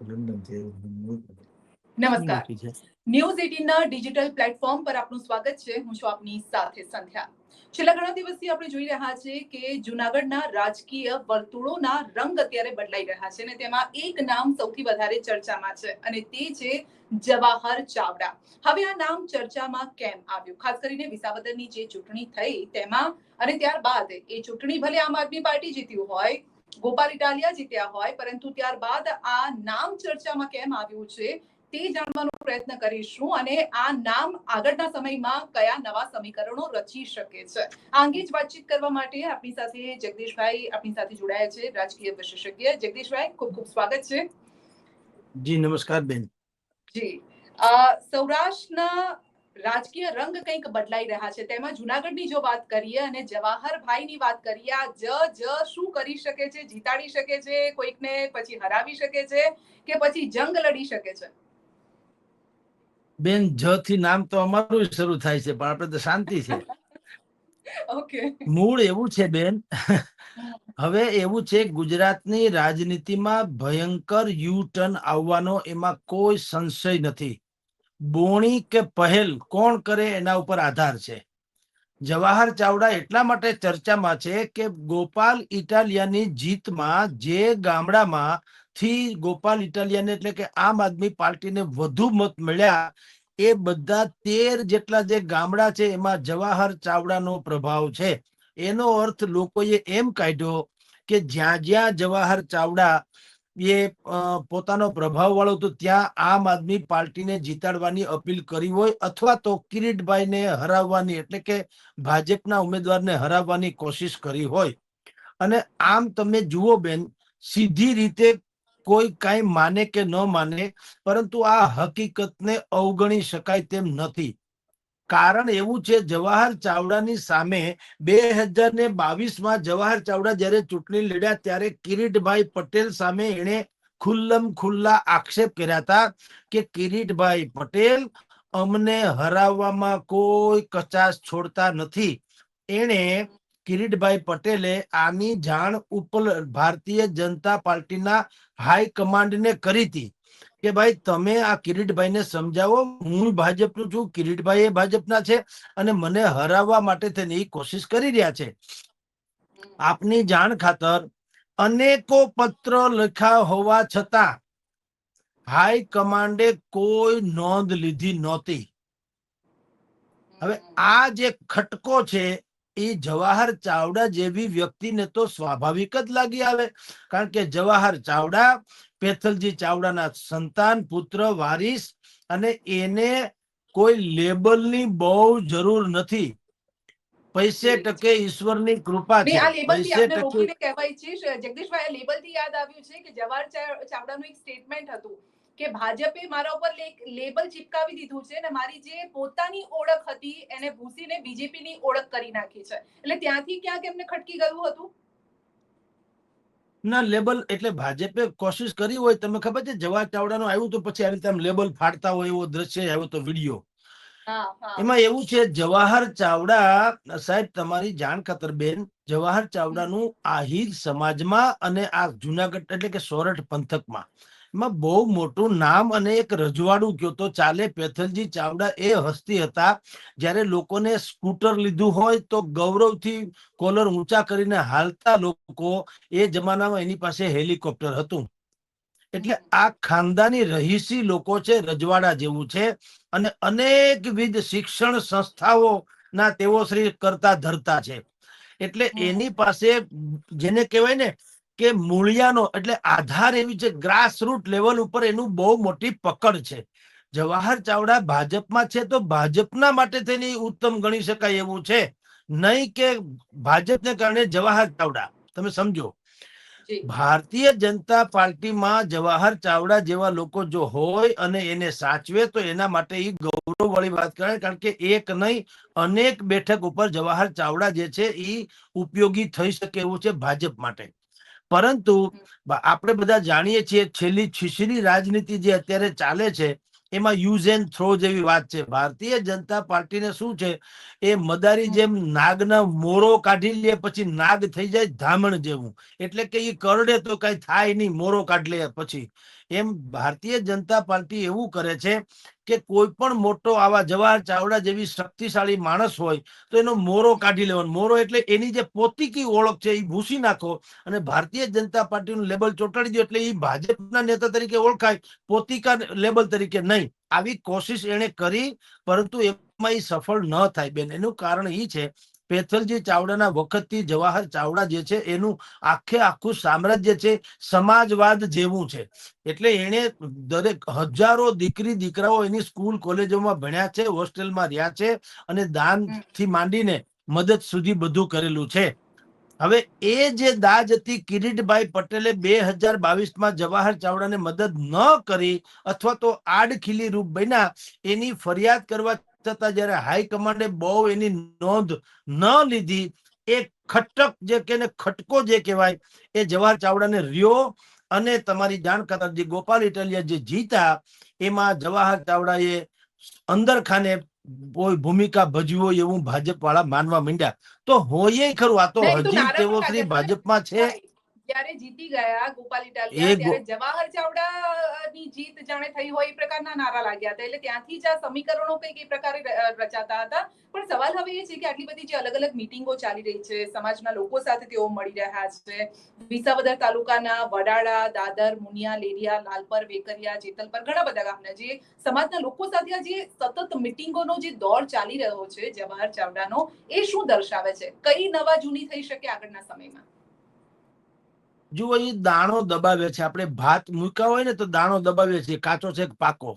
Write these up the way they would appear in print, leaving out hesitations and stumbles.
નમસ્કાર, ન્યૂઝ 18 ના digital platform પર આપનું સ્વાગત છે. હું છું આપની સાથે સંધ્યા. છેલ્લા ઘણા દિવસથી આપણે જોઈ રહ્યા છીએ કે જૂનાગઢના રાજકીય વર્તુળોના રંગ અત્યારે બદલાઈ રહ્યા છે અને તેમાં એક નામ સૌથી વધારે ચર્ચામાં છે અને તે છે જવાહર ચાવડા. હવે આ નામ ચર્ચામાં કેમ આવ્યું? ખાસ કરીને વિસાવદરની જે ચૂંટણી થઈ તેમાં અને ત્યારબાદ એ ચૂંટણી ભલે આમ આદમી પાર્ટી જીત્યું હોય, ગોપાલ ઇટાલિયા જીત્યા હોય, પરંતુ ત્યારબાદ આ નામ ચર્ચામાં કેમ આવ્યું છે તે જાણવાનો પ્રયત્ન કરીશું અને આ નામ આગળના સમયમાં કયા નવા સમીકરણો રચી શકે છે આ અંગે જ વાતચીત કરવા માટે આપણી સાથે જગદીશભાઈ આપણી સાથે જોડાયા છે, રાજકીય વિશેષજ્ઞ. જગદીશભાઈ, ખૂબ ખૂબ સ્વાગત છે. જી નમસ્કાર બેન. જી, સૌરાષ્ટ્રના રાજકીય રંગ કંઈક બદલાઈ રહ્યા છે. તેમાં જૂનાગઢની જો વાત કરીએ અને જવાહરભાઈની વાત કરીએ, આ શું કરી શકે છે? જીતાડી શકે છે કોઈકને, પછી હરાવી શકે છે કે પછી જંગ લડી શકે છે? બેન, જ થી નામ તો અમારું શરૂ થાય છે, પણ આપણે તો શાંતિ છે. ઓકે, મૂળ એવું છે બેન, હવે એવું છે ગુજરાતની રાજનીતિમાં ભયંકર યુ ટર્ન આવવાનો એમાં કોઈ સંશય નથી. બોણી કે પહેલ કોણ કરે એના ઉપર આધાર છે. જવાહર ચાવડા એટલા માટે ચર્ચામાં છે કે ગોપાલ ઇટાલિયાની જીતમાં જે ગામડામાં થી ગોપાલ ઇટાલિયાને એટલે કે આમ આદમી પાર્ટીને વધુ મત મળ્યા એ બધા 13 જેટલા જે ગામડા છે એમાં જવાહર ચાવડાનો પ્રભાવ છે. એનો અર્થ લોકોએ એમ કાઢ્યો કે જ્યાં જ્યાં જવાહર ચાવડા એ પોતાનો પ્રભાવ વાળો તો ત્યાં આમ આદમી પાર્ટીને જીતાડવાની અપીલ કરી હોય અથવા તો કિરીટભાઈને હરાવવાની એટલે કે ભાજપના ઉમેદવારને હરાવવાની કોશિશ કરી હોય. અને આમ તમે જુઓ બેન, સીધી રીતે કોઈ કઈ માને કે ન માને, પરંતુ આ હકીકતને અવગણી શકાય તેમ નથી. કારણ એવું છે, જવાહર ચાવડાની સામે 2022માં જવાહર ચાવડા જયારે ચૂંટણી લડ્યા ત્યારે કિરીટભાઈ પટેલ સામે એને ખુલ્લમ ખુલ્લા આક્ષેપ કર્યા હતા કે કિરીટભાઈ પટેલ અમને હરાવવામાં કોઈ કચાશ છોડતા નથી. એને કિરીટભાઈ પટેલે આની જાણ ઉપર ભારતીય જનતા પાર્ટીના હાઈકમાન્ડને કરી હતી કે ભાઈ તમે આ કિરીટભાઈને સમજાવો, હું ભાજપનું છું, કિરીટભાઈ એ ભાજપના છે અને મને હરાવવા માટે તેની કોશિશ કરી રહ્યા છે. આપની જાણ ખાતર અનેકો પત્ર લખ્યા હોવા છતાં હાઈકમાન્ડે કોઈ નોંધ લીધી નહોતી. હવે આ જે ખટકો છે એ જવાહર ચાવડા જેવી વ્યક્તિને તો સ્વાભાવિક જ લાગી આવે, કારણ કે જવાહર ચાવડા પેથલજી ચાવડાના સંતાન, પુત્ર, વારીસ, અને એને કોઈ લેબલની બહુ જરૂર નથી. પૈસે ટકે ઈશ્વરની કૃપા છે. આ લેબલથી પૈસે આપણે ટકે રોકીને કહેવાય છે. જગદીશભાઈ, આ લેબલથી યાદ આવ્યું છે કે જવાહર ચાવડાનું એક સ્ટેટમેન્ટ હતું કે ભાજપે મારા ઉપર લેબલ ચિપકાવી દીધું છે અને મારી જે પોતાની ઓળખ હતી એને ભૂસીને બીજેપીની ઓળખ કરી નાખી છે. એટલે ત્યાંથી ક્યાંક એમને ખટકી ગયું હતું. ના, લેબલ એટલે ભાજપે કોશિશ કરી હોય. તમે ખબર છે જવાહર ચાવડાનું આવ્યું તો પછી આવી રીતે આમ લેબલ ફાડતા હોય એવો દ્રશ્ય આવ્યો તો વિડીયો. એમાં એવું છે, જવાહર ચાવડા સાહેબ, તમારી જાણ ખાતર બેન, જવાહર ચાવડાનું આહિર સમાજમાં અને આ જુનાગઢ એટલે કે સોરઠ પંથકમાં એમાં બહુ મોટું નામ અને એક રજવાડું કયો તો ચાલે. પેથલજી ચાવડા એ હસ્તી હતા જ્યારે લોકોને સ્કૂટર લીધું હોય તો ગૌરવથી કોલર ઊંચા કરીને હાલતા લોકો, એ જમાનામાં એની પાસે હેલિકોપ્ટર હતું. એટલે આ ખાનદાની રહીસી લોકો છે, રજવાડા જેવું છે. અને અનેકવિધ શિક્ષણ સંસ્થાઓ ના તેઓ શ્રી કરતા ધરતા છે. એટલે એની પાસે જેને કહેવાય ને કે મૂળિયાનો એટલે આધાર એવી છે, ગ્રાસરૂટ લેવલ ઉપર એનું બહુ મોટી પકડ છે. જવાહર ચાવડા ભાજપમાં છે તો ભાજપના માટે તેની ઉત્તમ ગણી શકાય એવું છે, નહીં કે ભાજપને કારણે જવાહર ચાવડા. તમે સમજો, ભારતીય જનતા પાર્ટીમાં જવાહર ચાવડા જેવા લોકો જો હોય અને એને સાચવે તો એના માટે એ ગૌરવ વાળી વાત કરે, કારણ કે એક નહીં અનેક બેઠક ઉપર જવાહર ચાવડા જે છે એ ઉપયોગી થઈ શકે એવું છે ભાજપ માટે. પરંતુ આપણે બધા જાણીએ છીએ છેલ્લી છીછરી રાજનીતિ જે અત્યારે ચાલે છે એમાં યુઝ એન્ડ થ્રો જેવી વાત છે. ભારતીય જનતા પાર્ટીને શું છે, એ મદારી જેમ નાગના મોરો કાઢી લે પછી નાગ થઈ જાય ધામણ જેવું, એટલે કે એ કરડે તો કઈ થાય નહીં, મોરો કાઢી લે પછી. એમ ભારતીય જનતા પાર્ટી એવું કરે છે કે કોઈ પણ મોટો આવા જવાહર ચાવડા જેવી શક્તિશાળી માણસ હોય તો એનો મોરો કાઢી લેવાનો. મોરો એટલે એની જે પોતીકી ઓળખ છે એ ભૂસી નાખો અને ભારતીય જનતા પાર્ટીનું લેબલ ચોંટાડી દો, એટલે એ ભાજપના નેતા તરીકે ઓળખાય, પોતિકા લેબલ તરીકે નહીં. આવી કોશિશ એને કરી, પરંતુ એમાં એ સફળ ન થાય બેન. એનું કારણ એ છે, પેથલજી ચાવડાના વખતથી જવાહર ચાવડા જે છે એનું આખું સામ્રાજ્ય છે સમાજવાદ જેવું છે. એટલે એને દરેક હજારો દીકરાઓ એની સ્કૂલ કોલેજોમાં ભણ્યા છે, હોસ્ટેલમાં રહ્યા છે અને દાન થી માંડીને મદદ સુધી બધું કરેલું છે. હવે એ જે દાજ હતી, કિરીટભાઈ પટેલે 2022માં જવાહર ચાવડાને મદદ ન કરી અથવા તો આડખીલી રૂપ બન્યા, એની ફરિયાદ કરવા છતાં જયારે હાઈકમાન્ડે બહુ એની નોંધ ન લીધી, એ ખટક જે કે ખટકો જે કહેવાય એ જવાહર ચાવડાને રહ્યો. અને તમારી જાણ ખાતર જે ગોપાલ ઇટાલિયા જે જીતા, એમાં જવાહર ચાવડાએ અંદર ખાને કોઈ ભૂમિકા ભજવી હોય એવું ભાજપ વાળા માનવા માંડ્યા. તો હોય ખરું, આ તો નહીં, તો હજી નારા તેઓ પણ શ્રી લાગ્યા હતા. ભાજપમાં છે. ભાઈ, જ્યારે જીતી ગયા ગોપાલ એ ઇટાલિયા, ત્યારે જવાહર ચાવડાની જીત જાણે થઈ હોય એ પ્રકારના નારા લાગ્યા હતા. એટલે ત્યાંથી જ આ સમીકરણો કંઈક એ પ્રકારે રચાતા હતા. પણ સવાલ હવે એ છે કે આટલી બધી જે અલગ અલગ મીટિંગો ચાલી રહી છે, સમાજના લોકો સાથે તેઓ મળી રહ્યા છે, વિસાવદર તાલુકાના વડાળા, દાદર, મુનિયા, લેરિયા, લાલપર, વેકરિયા, જેતલપર, ઘણા બધા ગામના જે સમાજના લોકો સાથે આ જે સતત મીટિંગોનો જે દોર ચાલી રહ્યો છે જવાહર ચાવડાનો, એ શું દર્શાવે છે? કઈ નવા જૂની થઈ શકે આગળના સમયમાં? જુઓ, એ દાણો દબાવે છે. આપણે ભાત મૂક્યા હોય ને તો દાણો દબાવે છે, કાચો છે પાકો.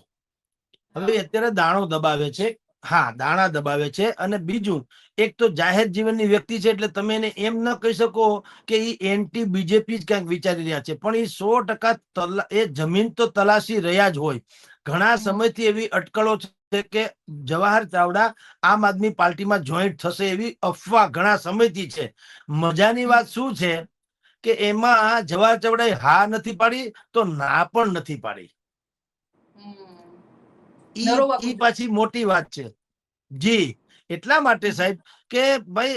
હવે અત્યારે દાણો દબાવે છે. હા, દાણા દબાવે છે. અને બીજું, એક તો જાહેર જીવનની વ્યક્તિ છે, એટલે તમે એને એમ ન કહી શકો કે એ એન્ટી બીજેપી જ ક્યાંક વિચારી રહ્યા છે. પણ એ 100% એ જમીન તો તલાશી રહ્યા જ હોય. ઘણા સમયથી એવી અટકળો છે કે જવાહર ચાવડા આમ આદમી પાર્ટીમાં જોઈન્ટ થશે એવી અફવા ઘણા સમયથી છે. મજાની વાત શું છે કે એમાં જવાહર ચાવડાએ હા નથી પાડી તો ના પણ નથી પાડી. ઈ પાછી મોટી વાત છે. જી, એટલા માટે સાહેબ કે ભાઈ,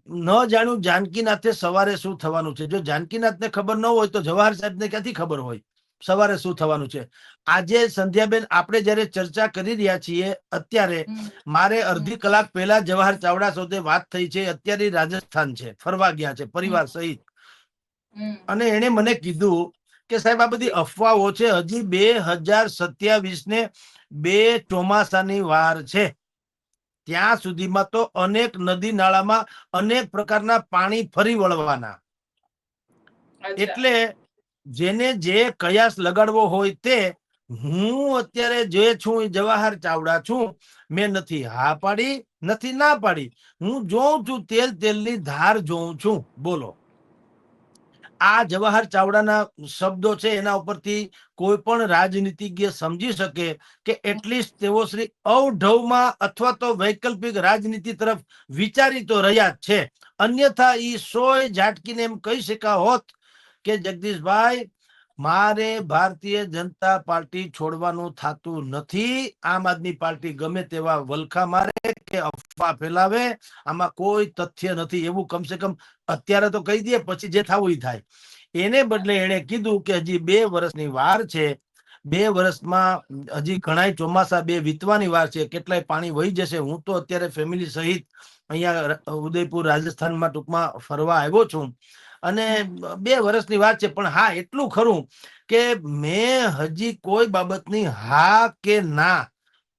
ન જાણ્યું જાનકીનાથે સવારે શું થવાનું છે. જો જાનકીનાથને ખબર ન હોય તો જવાહર સાહેબને ક્યાંથી ખબર હોય સવારે શું થવાનું છે. આજે સંધ્યાબેન, આપણે જયારે ચર્ચા કરી રહ્યા છીએ અત્યારે, મારે અડધી કલાક પહેલા જવાહર ચાવડા સાથે વાત થઈ છે. અત્યારે રાજસ્થાન છે, ફરવા ગયા છે પરિવાર સહિત. અને એને મને કીધું કે સાહેબ, આ બધી અફવાઓ છે. હજી 2027 ને 2 ચોમાસાની વાર છે. ત્યાં સુધીમાં તો અનેક નદી નાળામાં અનેક પ્રકારના પાણી ફરી વળવાના. એટલે જેને જે કયાસ લગાડવો હોય તે, હું અત્યારે જે છું એ જવાહર ચાવડા છું. મેં નથી હા પાડી, નથી ના પાડી. હું જોઉં છું, તેલની ધાર જોઉં છું. બોલો, આ જવાહર ચાવડાના શબ્દો છે, એના ઉપરથી કોઈ પણ રાજનીતિજ્ઞ સમજી શકે કે એટલીસ્ટ તેઓ શ્રી અવઢવમાં અથવા તો વૈકલ્પિક રાજનીતિ તરફ વિચારી તો રહ્યા જ છે. અન્યથા ઈ 100 ઝાટકીને એમ કહી શકા હોત કે જગદીશભાઈ, મારે ભારતીય જનતા પાર્ટી છોડવાનું થતું નથી. આમ આદમી પાર્ટી ગમે તેવા વલખા મારે કે અફવા ફેલાવે, આમાં કોઈ તથ્ય નથી એવું કમસે કમ અત્યારે તો કહી દે, પછી જે થવું એ થાય. એને બદલે એને કીધું કે હજી 2 વર્ષની વાર છે. 2 વર્ષમાં હજી ઘણા ચોમાસા 2 વીતવાની વાર છે. કેટલાય પાણી વહી જશે. હું તો અત્યારે ફેમિલી સહિત અહીંયા ઉદયપુર રાજસ્થાનમાં ટૂંકમાં ફરવા આવ્યો છું. અને 2 વર્ષની વાત છે. પણ હા, એટલું ખરું કે મેં હજી કોઈ બાબતની હા કે ના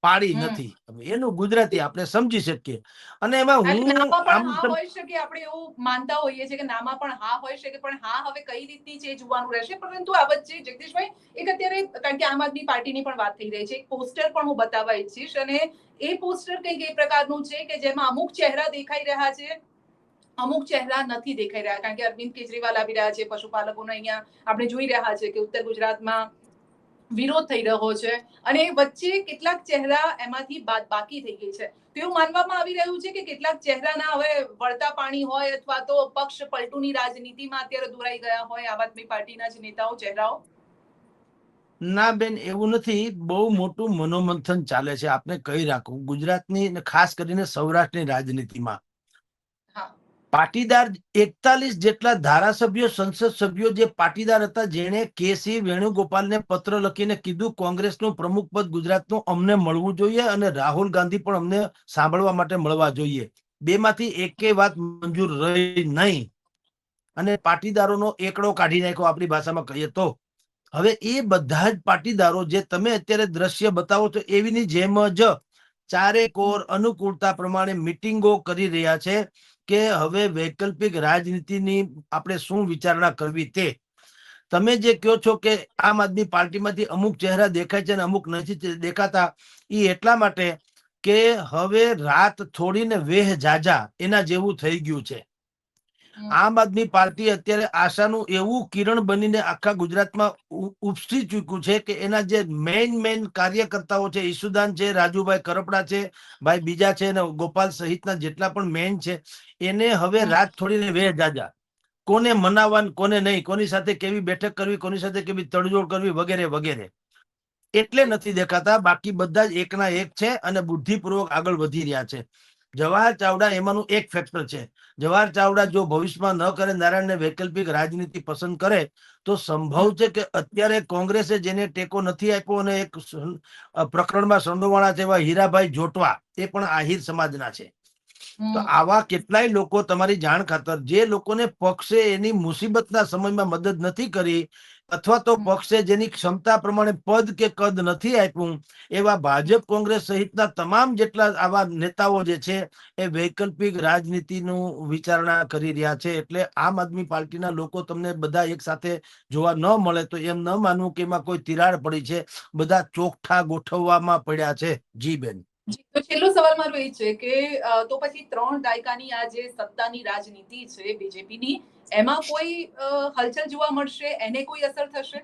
પાડી નથી. એનું ગુજરાતી આપણે સમજી શકીએ. અને એમાં હું નામાં પણ આમ હા હોઈ શકે, આપણે એવું માનતા હોઈએ છીએ કે નામાં પણ હા હોઈ શકે, પણ હા હવે કઈ રીતની છે જોવાનું રહેશે. પરંતુ આ વચ્ચે જગદીશભાઈ, એક અત્યારે, કારણ કે આમ આદમી પાર્ટીની પણ વાત થઈ રહી છે, એક પોસ્ટર પણ હું બતાવવા ઈચ્છીશ. અને એ પોસ્ટર કંઈક એ પ્રકારનું છે કે જેમાં અમુક ચહેરા દેખાઈ રહ્યા છે, અમુક ચહેરા નથી દેખાઈ રહ્યા. કારણ કે અરવિંદ કેજરીવાલ આવી રહ્યા છે, પશુપાલકોને અહીંયા આપણે જોઈ રહ્યા છે કે ઉત્તર ગુજરાતમાં વિરોધ થઈ રહ્યો છે, અને વચ્ચે કેટલાક ચહેરા એમાંથી બાકી થઈ ગઈ છે. તો એવું માનવામાં આવી રહ્યું છે કે કેટલાક ચહેરાના હવે વળતા પાણી હોય, અથવા તો પક્ષ પલટુની રાજનીતિમાં અત્યારે દોરાઈ ગયા હોય આમ આદમી પાર્ટીના જ નેતાઓ, ચહેરાઓ. ના બેન, એવું નથી. બહુ મોટું મનોમંથન ચાલે છે. આપને કહી રાખું, ગુજરાતની અને ખાસ કરીને સૌરાષ્ટ્રની રાજનીતિમાં હા. પાટીદાર 41 જેટલા ધારાસભ્યો, સંસદ સભ્યો જે પાટીદાર હતા, જેણે કે.સી. વેણુગોપાલને પત્ર લખીને કીધું કોંગ્રેસનું પ્રમુખ પદ ગુજરાતનું અમને મળવું જોઈએ અને રાહુલ ગાંધી પણ અમને સાંભળવા માટે મળવા જોઈએ. બેમાંથી એકે વાત મંજૂર રહી નહીં અને પાટીદારોનો એકડો કાઢી નાખ્યો, આપણી ભાષામાં કહીએ તો. હવે એ બધા જ પાટીદારો જે તમે અત્યારે દ્રશ્ય બતાવો છો એવીની જેમ જ ચારે કોર અનુકૂળતા પ્રમાણે મિટિંગો કરી રહ્યા છે કે હવે વૈકલ્પિક રાજનીતિની આપણે શું વિચારણા કરવી તે. તમે જે કહો છો કે આમ આદમી પાર્ટીમાંથી અમુક ચહેરા દેખાય છે અને અમુક નથી દેખાતા, એ એટલા માટે કે હવે રાત થોડીને વેહ જાજા એના જેવું થઈ ગયું છે. આમ આદમી પાર્ટી અત્યારે આશાનું એવું કિરણ બનીને આખા ગુજરાતમાં ઉપસી ચૂક્યું છે કે એના જે મેઇન કાર્યકર્તાઓ છે, ઈસુદાન છે, રાજુભાઈ કરપડા છે, ભાઈ બીજા છે ને ગોપાલ સહિતના જેટલા પણ મેઇન છે, એને હવે રાત થોડીને વેહ જાજા, કોને મનાવવાનું કોને નહીં, કોની સાથે કેવી બેઠક કરવી, કોની સાથે કેવી તડજોડ કરવી, વગેરે વગેરે એટલે નથી દેખાતા. બાકી બધા જ એકના એક છે અને બુદ્ધિપૂર્વક આગળ વધી રહ્યા છે. જવાહર ચાવડા એમાંનું એક ફેક્ટર છે. જવાહર ચાવડા જો ભવિષ્યમાં ન કરે, નારાયણને વૈકલ્પિક રાજનીતિ પસંદ કરે તો સંભવ છે કે અત્યારે કોંગ્રેસે જેને ટેકો નથી આપ્યો અને એક પ્રકરણમાં સંડોવાણા છે એવા હીરાભાઈ જોટવા, એ પણ આહિર સમાજના છે. તો આવા કેટલાય લોકો, તમારી જાણ ખાતર, જે લોકોને પક્ષે એની મુસીબતના સમયમાં મદદ નથી કરી અથવા તો પક્ષે જેની ક્ષમતા પ્રમાણે પદ કે કદ નથી આપ્યું, એવા ભાજપ કોંગ્રેસ સહિતના તમામ જેટલા આવા નેતાઓ જે છે એ વૈકલ્પિક રાજનીતિનું વિચારણા કરી રહ્યા છે. એટલે આમ આદમી પાર્ટીના લોકો તમને બધા એક સાથે જોવા ન મળે તો એમ ન માનવું કે એમાં કોઈ તિરાડ પડી છે. બધા ચોકઠા ગોઠવવામાં પડ્યા છે. જી બેન. તો છેલ્લો સવાલ મારો એ છે કે તો પછી 3 દાયકાની આ જે સત્તાની રાજનીતિ છે બીજેપીની, એમાં કોઈ હલચલ જોવા મળશે? એને કોઈ અસર થશે?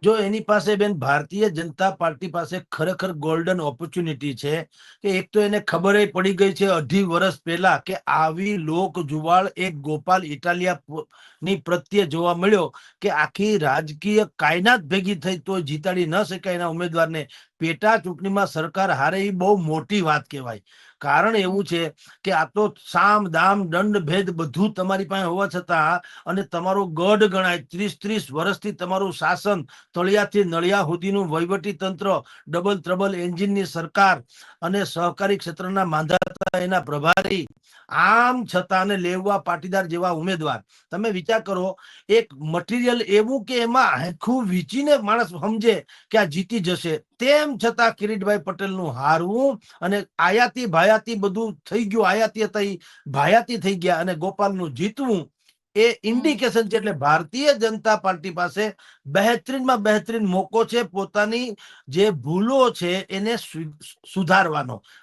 જો એની પાસે બેન, ભારતીય જનતા પાર્ટી પાસે ખરેખર ગોલ્ડન ઓપોર્ચ્યુનિટી છે કે એક તો એને ખબર પડી ગઈ છે 2.5 વર્ષ પહેલા કે આવી લોક જુવાળ એક ગોપાલ ઇટાલિયા ની પ્રત્યે જોવા મળ્યો કે આખી રાજકીય કાયનાત ભેગી થઈ તો જીતાડી ન શકાય એના ઉમેદવારને. પેટા ચૂંટણીમાં સરકાર હારે એ બહુ મોટી વાત કહેવાય. કારણ એવું છે કે આ તો સામ દામ દંડ ભેદ બધું તમારી પાસે હોવા છતાં અને તમારો ગઢ ગણાય, 30 વર્ષથી તમારું શાસન, તળિયાથી નળિયા સુધીનું વહીવટી તંત્ર, ડબલ ત્રબલ એન્જિનની સરકાર અને સહકારી ક્ષેત્રના માંધાતા એના પ્રભારી, આમ છતાં અને લેવા પાટીદાર જેવા ઉમેદવાર. તમે વિચાર કરો, એક મટીરિયલ એવું કે એમાં આખું વીંચીને માણસ સમજે કે આ જીતી જશે, તેમ છતાં કિરીટભાઈ પટેલનું હારવું અને આયાતી ભાયાતી બધું થઈ ગયું. આયાતી હતા એ ભાયાતી થઈ ગયા અને ગોપાલનું જીતવું એ ઇન્ડિકેશન છે. એટલે ભારતીય જનતા પાર્ટી પાસે બહેતરીનમાં બહેતરીન મોકો છે પોતાની જે ભૂલો છે એને સુધારવાનો.